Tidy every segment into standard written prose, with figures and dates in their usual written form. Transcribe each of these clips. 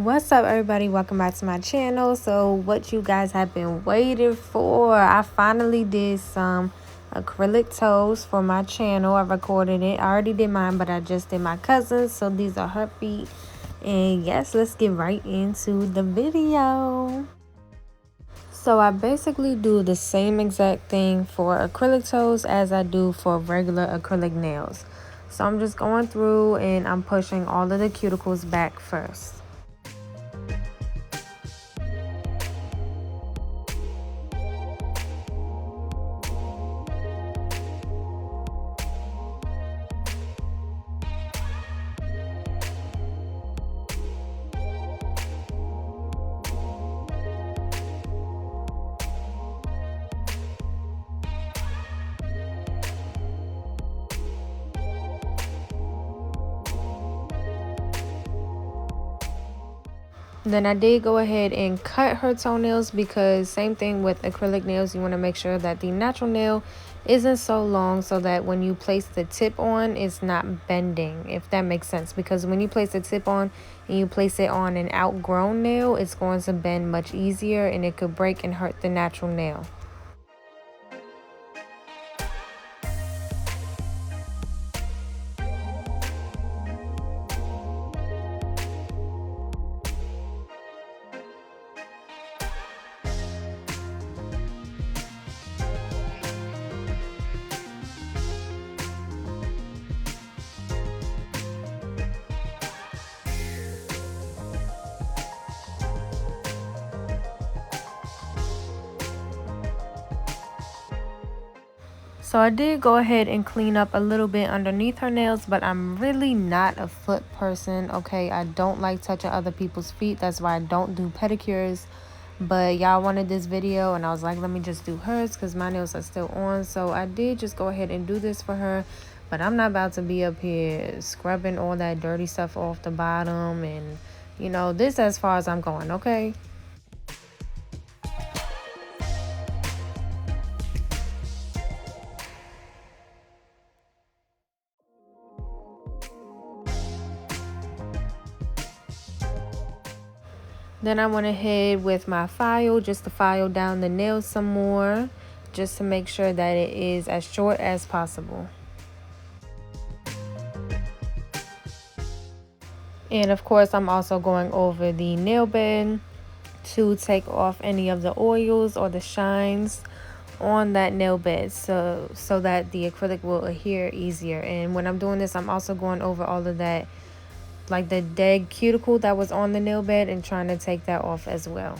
What's up, everybody? Welcome back to my channel. So what you guys have been waiting for, I finally did some acrylic toes for my channel. I recorded it. I already did mine, but I just did my cousin's, so these are her feet. And yes, let's get right into the video. So I basically do the same exact thing for acrylic toes as I do for regular acrylic nails. So I'm just going through and I'm pushing all of the cuticles back first. Then I did go ahead and cut her toenails because same thing with acrylic nails, you want to make sure that the natural nail isn't so long so that when you place the tip on, it's not bending, if that makes sense. Because when you place the tip on and you place it on an outgrown nail, it's going to bend much easier and it could break and hurt the natural nail. So I did go ahead and clean up a little bit underneath her nails, but I'm really not a foot person, okay? I don't like touching other people's feet. That's why I don't do pedicures. But y'all wanted this video, and I was like, let me just do hers because my nails are still on. So I did just go ahead and do this for her. But I'm not about to be up here scrubbing all that dirty stuff off the bottom. And, you know, this as far as I'm going, okay? Then I went ahead with my file just to file down the nails some more, just to make sure that it is as short as possible. And of course, I'm also going over the nail bed to take off any of the oils or the shines on that nail bed so that the acrylic will adhere easier. And when I'm doing this, I'm also going over all of that, like the dead cuticle that was on the nail bed, and trying to take that off as well.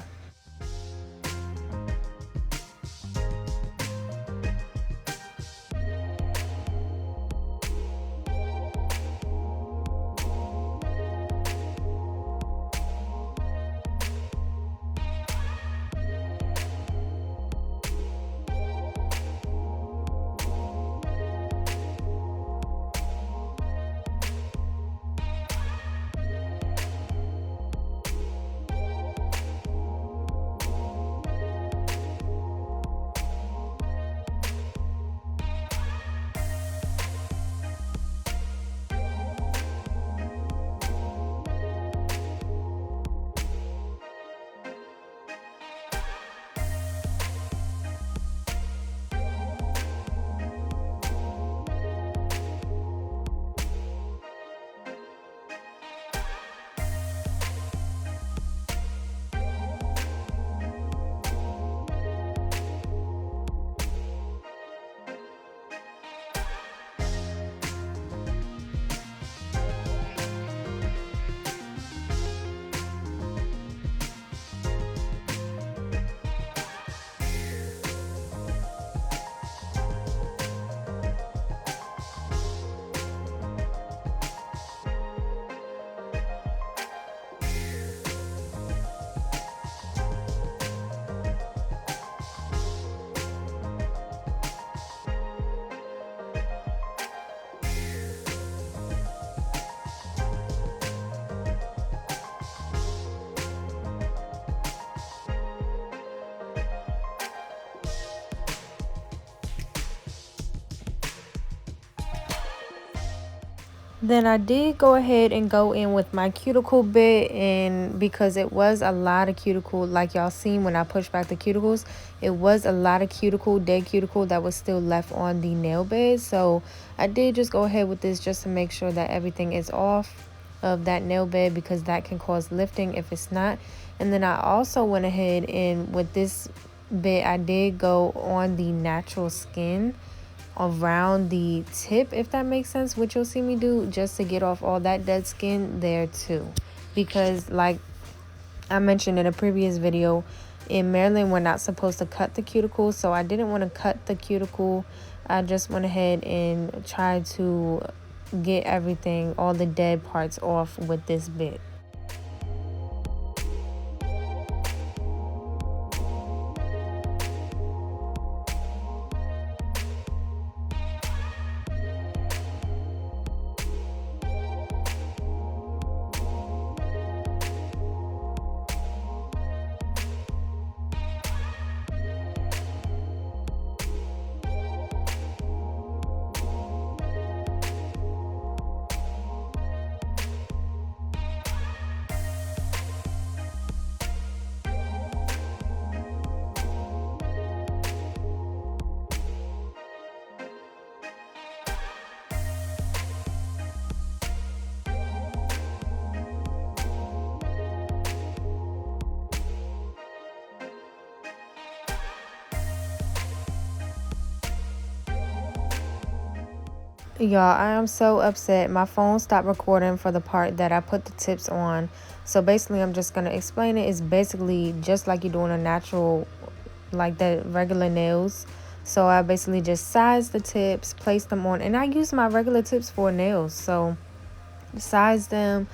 Then I did go ahead and go in with my cuticle bit, and because it was a lot of cuticle, like y'all seen when I pushed back the cuticles, it was a lot of cuticle, dead cuticle that was still left on the nail bed. So I did just go ahead with this just to make sure that everything is off of that nail bed, because that can cause lifting if it's not. And then I also went ahead and with this bit, I did go on the natural skin around the tip, if that makes sense, what you'll see me do, just to get off all that dead skin there too. Because like I mentioned in a previous video, in Maryland we're not supposed to cut the cuticle, so I didn't want to cut the cuticle. I just went ahead and tried to get everything, all the dead parts off with this bit. Y'all, I am so upset. My phone stopped recording for the part that I put the tips on. So basically, I'm just going to explain it. It's basically just like you're doing a natural, like the regular nails. So I basically just sized the tips, placed them on, and I use my regular tips for nails. So sized them,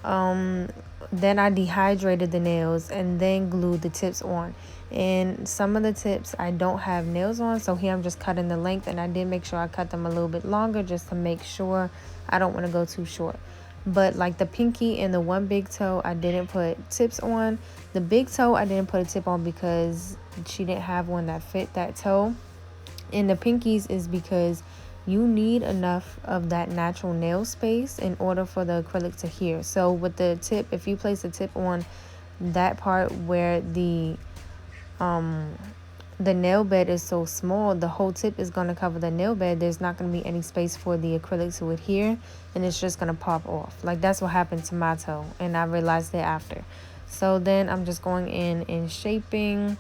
then I dehydrated the nails and then glued the tips on. And some of the tips I don't have nails on, so here I'm just cutting the length, and I did make sure I cut them a little bit longer just to make sure I don't want to go too short. But like the pinky and the one big toe, I didn't put tips on. The big toe I didn't put a tip on because she didn't have one that fit that toe. And the pinkies is because you need enough of that natural nail space in order for the acrylic to adhere. So with the tip, if you place the tip on that part where the nail bed is so small, the whole tip is going to cover the nail bed. There's not going to be any space for the acrylic to adhere, and it's just going to pop off. Like that's what happened to my toe, and I realized it after. So then I'm just going in and shaping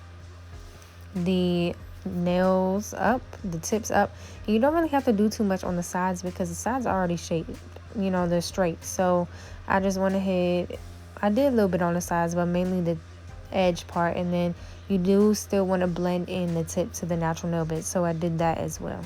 the nails up, the tips up. And you don't really have to do too much on the sides because the sides are already shaped, you know, they're straight. So I just went ahead, I did a little bit on the sides, but mainly the edge part. And then you do still want to blend in the tip to the natural nail bed, so I did that as well.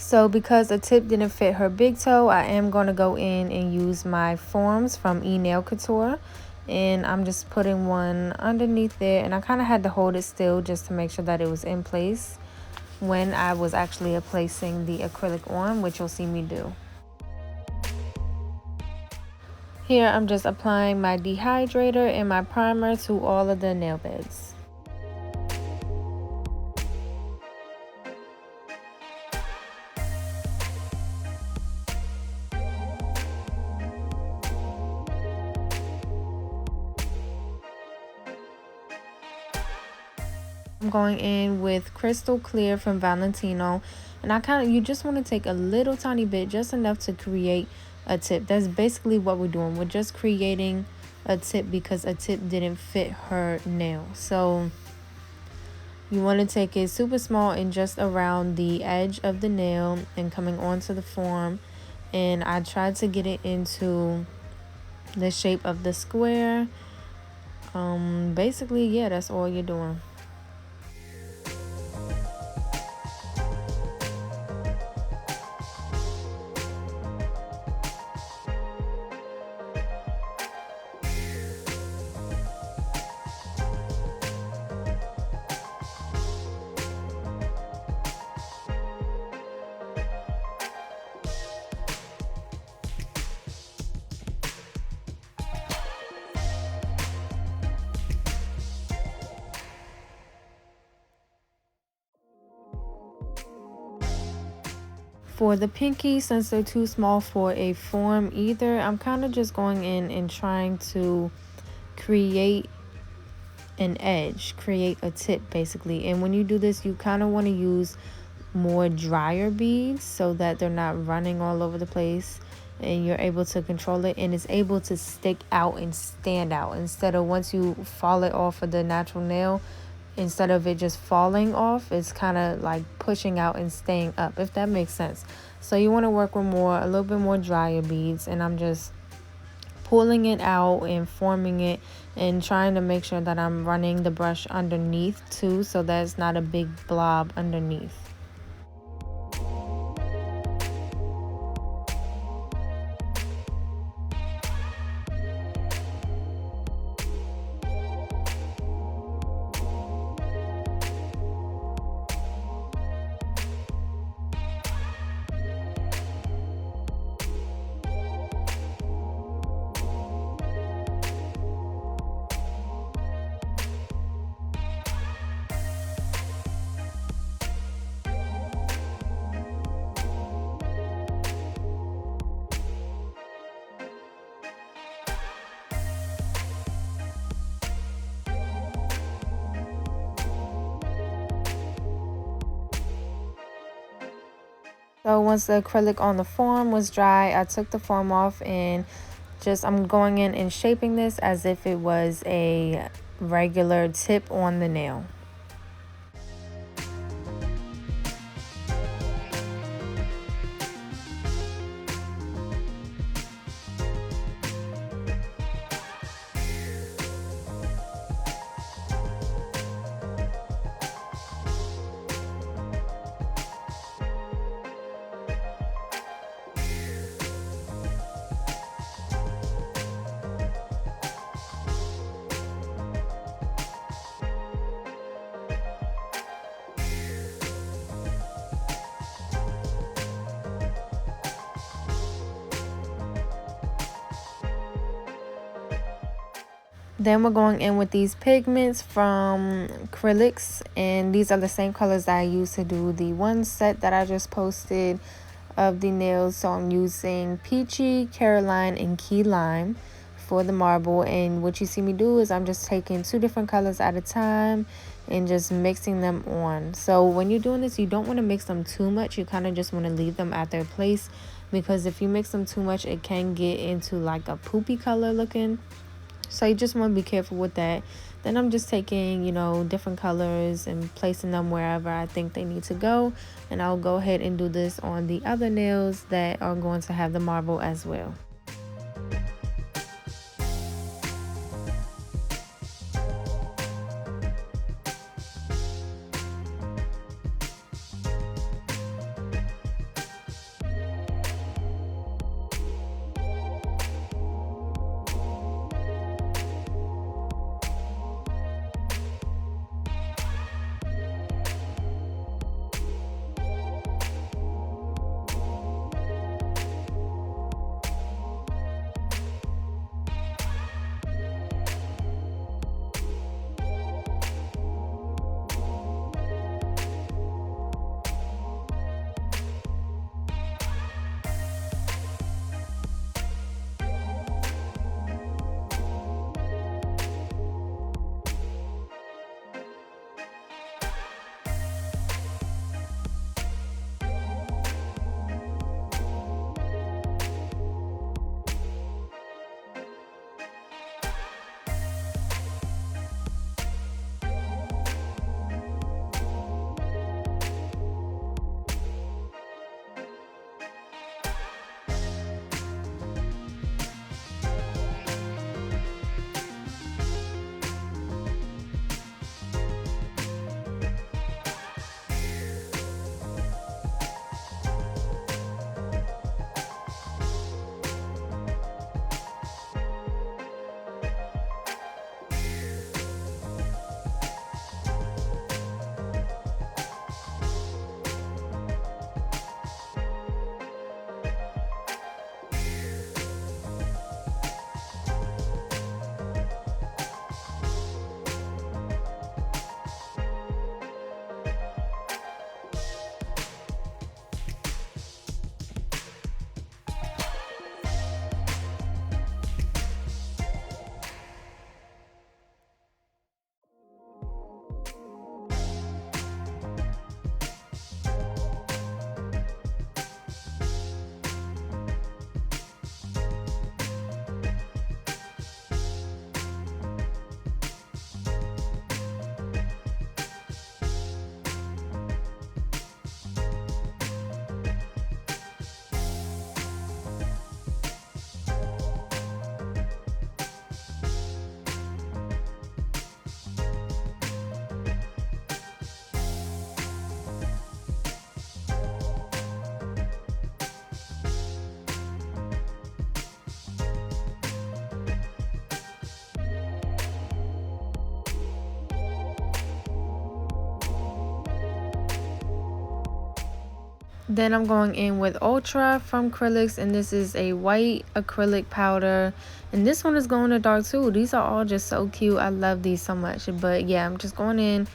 So because a tip didn't fit her big toe, I am going to go in and use my forms from Nail Couture. And I'm just putting one underneath there. And I kind of had to hold it still just to make sure that it was in place when I was actually placing the acrylic on, which you'll see me do. Here I'm just applying my dehydrator and my primer to all of the nail beds. I'm going in with Crystal Clear from Valentino, and you just want to take a little tiny bit, just enough to create a tip. That's basically what we're doing. We're just creating a tip because a tip didn't fit her nail. So you want to take it super small and just around the edge of the nail and coming onto the form. And I tried to get it into the shape of the square. Basically, yeah, that's all you're doing. For the pinky, since they're too small for a form either, I'm kind of just going in and trying to create an edge, create a tip basically. And when you do this, you kind of want to use more drier beads so that they're not running all over the place, and you're able to control it, and it's able to stick out and stand out instead of once you fall it off of the natural nail. Instead of it just falling off, it's kind of like pushing out and staying up, if that makes sense. So you want to work with a little bit more drier beads, and I'm just pulling it out and forming it and trying to make sure that I'm running the brush underneath too, so that it's not a big blob underneath. So once the acrylic on the form was dry, I took the form off and I'm going in and shaping this as if it was a regular tip on the nail. Then we're going in with these pigments from ACRYLIC, and these are the same colors that I used to do the one set that I just posted of the nails. So I'm using Peachy, Caroline, and Key Lime for the marble. And what you see me do is I'm just taking 2 different colors at a time and just mixing them on. So when you're doing this, you don't want to mix them too much. You kind of just want to leave them at their place, because if you mix them too much, it can get into like a poopy color looking. So you just want to be careful with that. Then I'm just taking, different colors and placing them wherever I think they need to go. And I'll go ahead and do this on the other nails that are going to have the marble as well. Then I'm going in with Ultra from Acrylics, and this is a white acrylic powder. And this one is going to dark too. These are all just so cute. I love these so much. But yeah, I'm just going in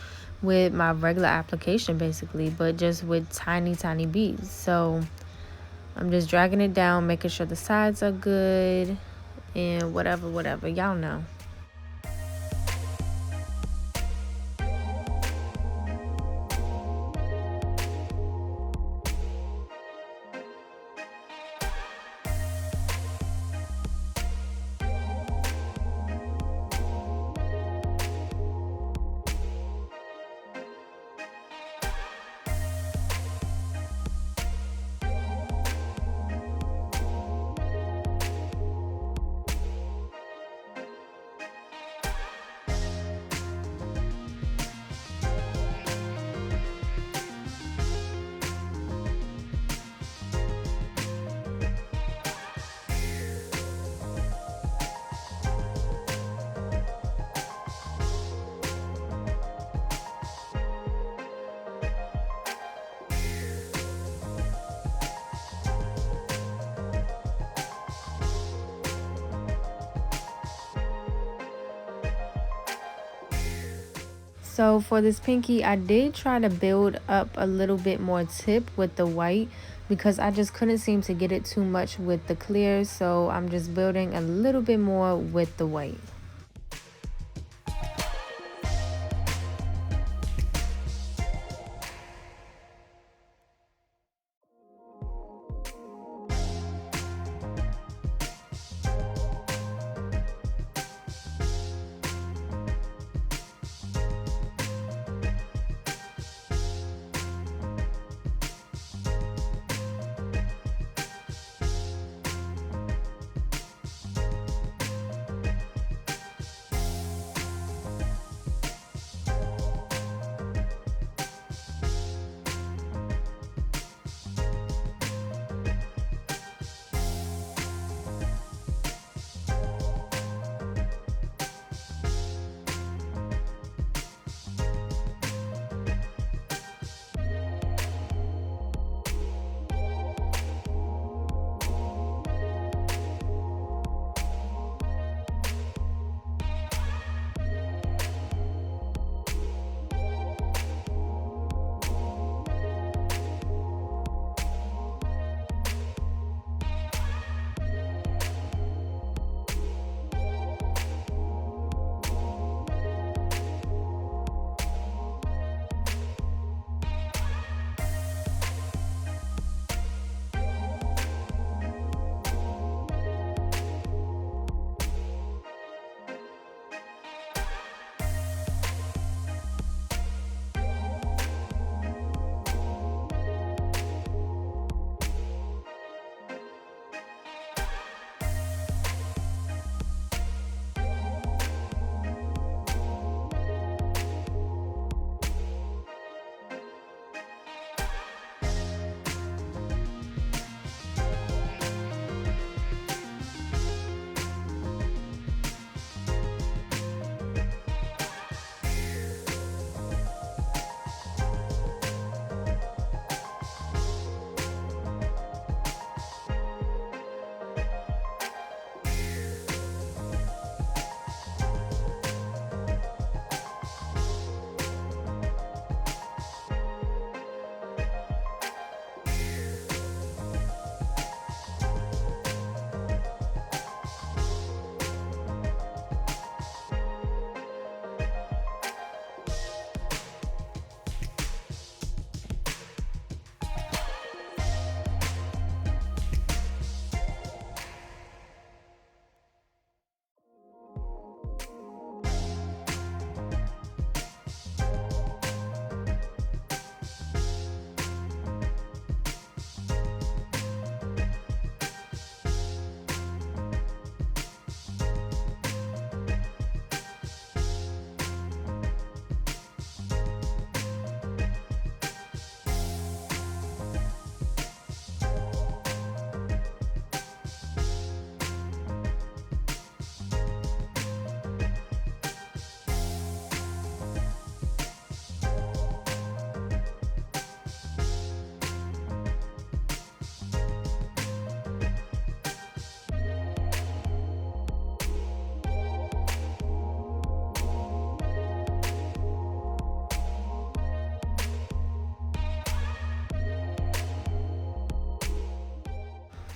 with my regular application basically, but just with tiny, tiny beads. So I'm just dragging it down, making sure the sides are good and whatever. Y'all know. So for this pinky, I did try to build up a little bit more tip with the white because I just couldn't seem to get it too much with the clear. So I'm just building a little bit more with the white.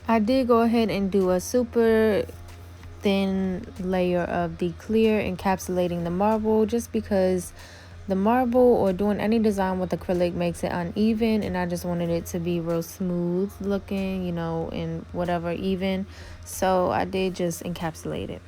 I did go ahead and do a super thin layer of the clear encapsulating the marble, just because the marble or doing any design with acrylic makes it uneven, and I just wanted it to be real smooth looking, you know, and whatever even. So I did just encapsulate it.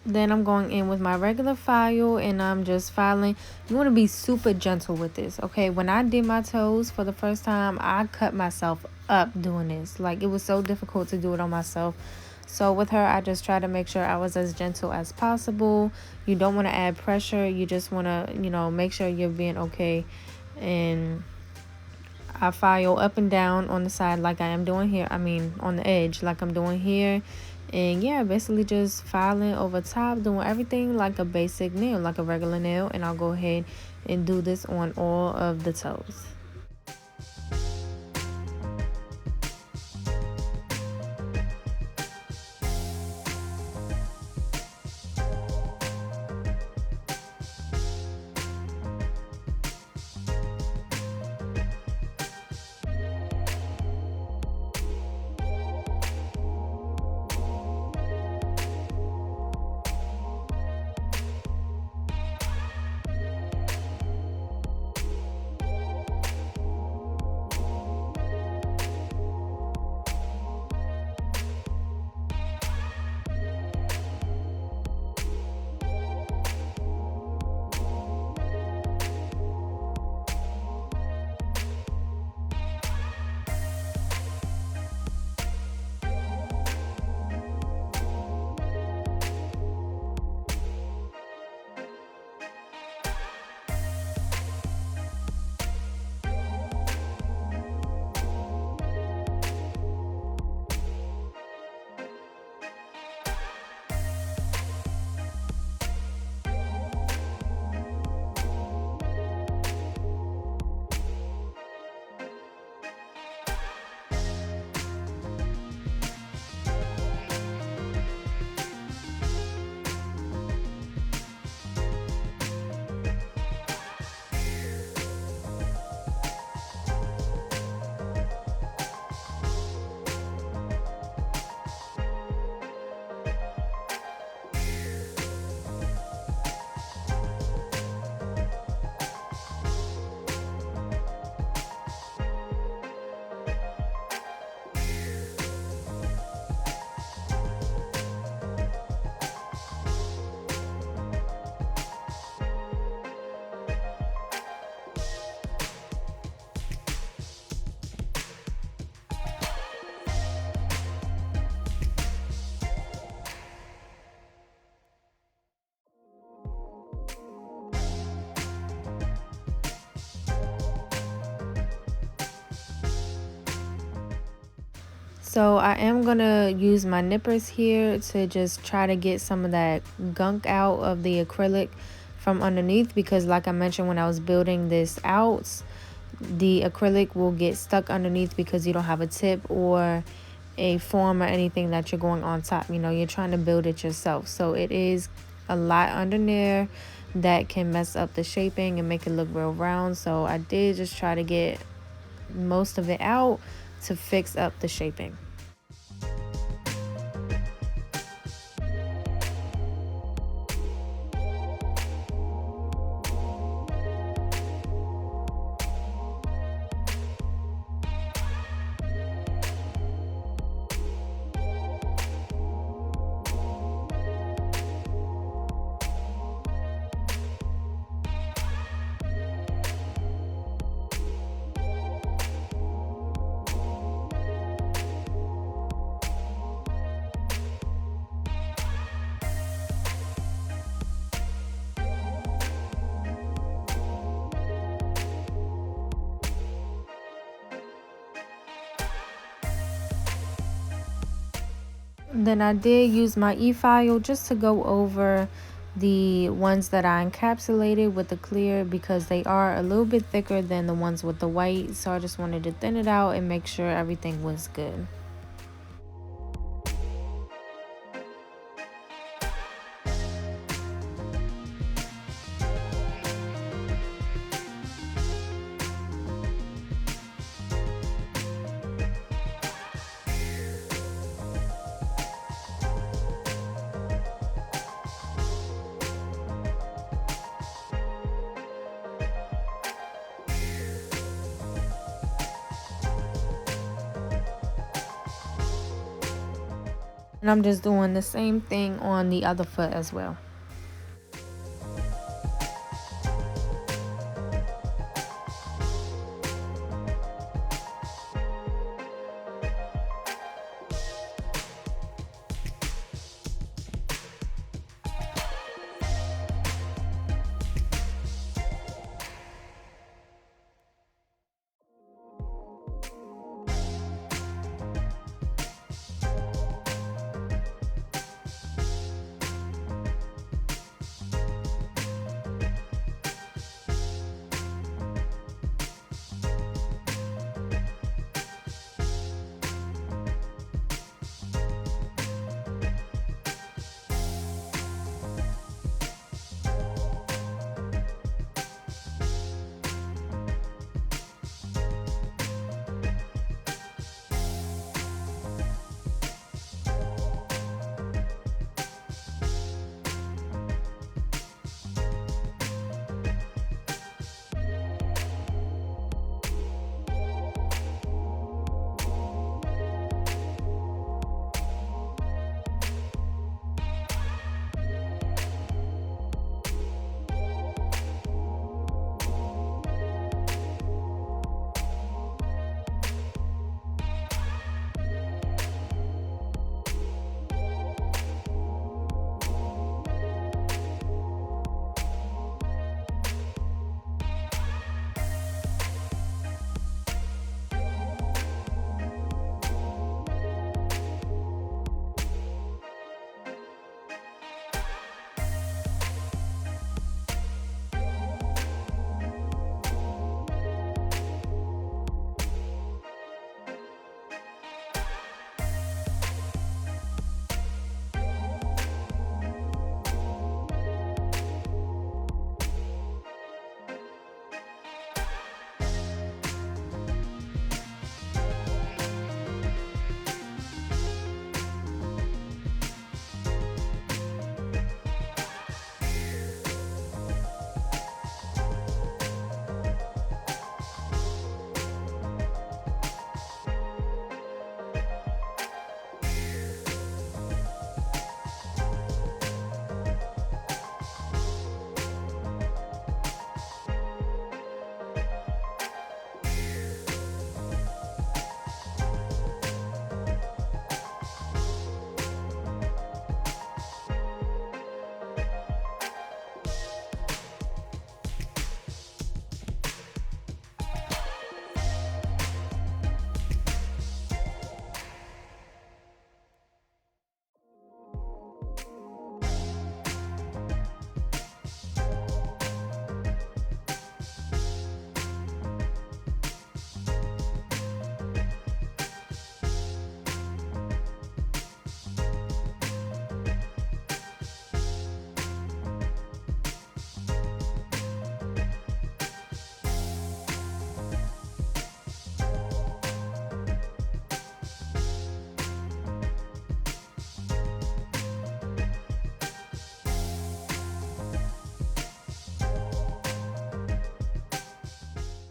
Then I'm going in with my regular file and I'm just filing. You want to be super gentle with this, okay? When I did my toes for the first time, I cut myself up doing this. Like, it was so difficult to do it on myself. So with her, I just try to make sure I was as gentle as possible. You don't want to add pressure. You just want to, you know, make sure you're being okay. And I file up and down on the side like I am doing here. I mean, on the edge like I'm doing here. And yeah, basically just filing over top, doing everything like a basic nail, like a regular nail. And I'll go ahead and do this on all of the toes. So I am gonna use my nippers here to just try to get some of that gunk out of the acrylic from underneath, because like I mentioned, when I was building this out, the acrylic will get stuck underneath because you don't have a tip or a form or anything that you're going on top. You know, you're trying to build it yourself, so it is a lot under there that can mess up the shaping and make it look real round. So I did just try to get most of it out to fix up the shaping. Then I did use my e-file just to go over the ones that I encapsulated with the clear, because they are a little bit thicker than the ones with the white. So I just wanted to thin it out and make sure everything was good. And I'm just doing the same thing on the other foot as well.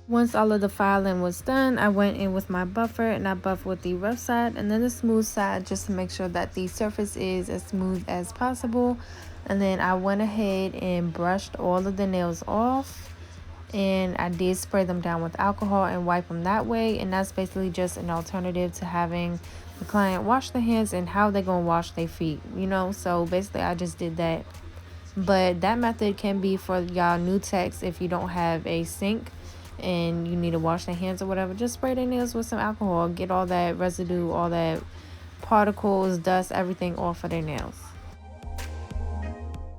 Once all of the filing was done, I went in with my buffer and I buffed with the rough side and then the smooth side, just to make sure that the surface is as smooth as possible. And then I went ahead and brushed all of the nails off, and I did spray them down with alcohol and wipe them that way. And that's basically just an alternative to having the client wash their hands and how they're gonna wash their feet, you know. So basically I just did that. But that method can be for y'all new techs if you don't have a sink and you need to wash their hands or whatever. Just spray their nails with some alcohol, get all that residue, all that particles, dust, everything off of their nails.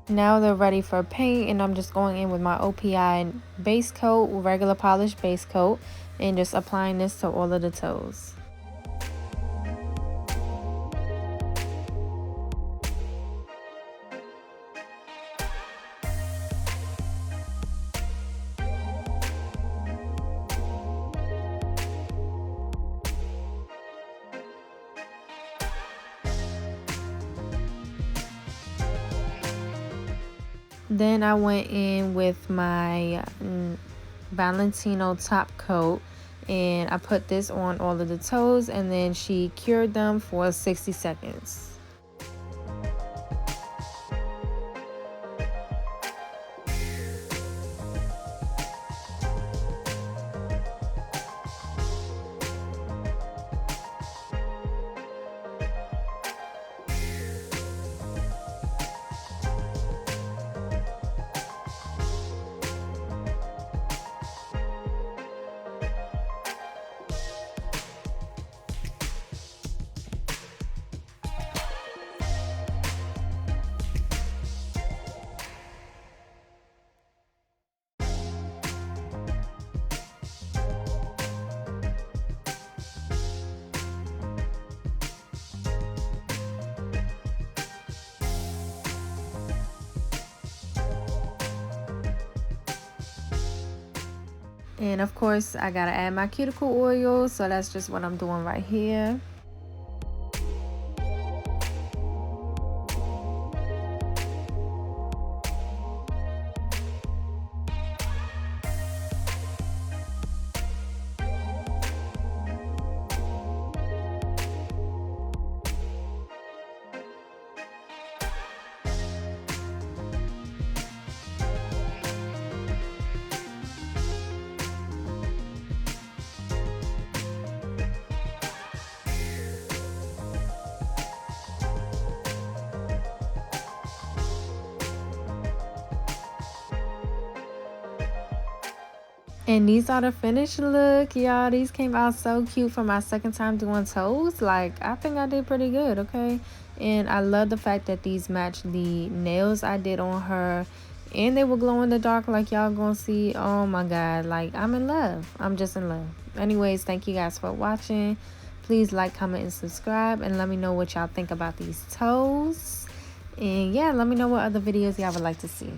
Now they're ready for paint, and I'm just going in with my OPI base coat, regular polish base coat, and just applying this to all of the toes. Then I went in with my Valentino top coat, and I put this on all of the toes, and then she cured them for 60 seconds. And of course, I gotta add my cuticle oil, so that's just what I'm doing right here. And these are the finished look, y'all. These came out so cute for my second time doing toes. Like, I think I did pretty good, okay? And I love the fact that these match the nails I did on her, and they will glow in the dark like y'all gonna see. Oh my god, like, I'm in love. I'm just in love. Anyways, thank you guys for watching. Please like, comment, and subscribe, and let me know what y'all think about these toes. And yeah, let me know what other videos y'all would like to see.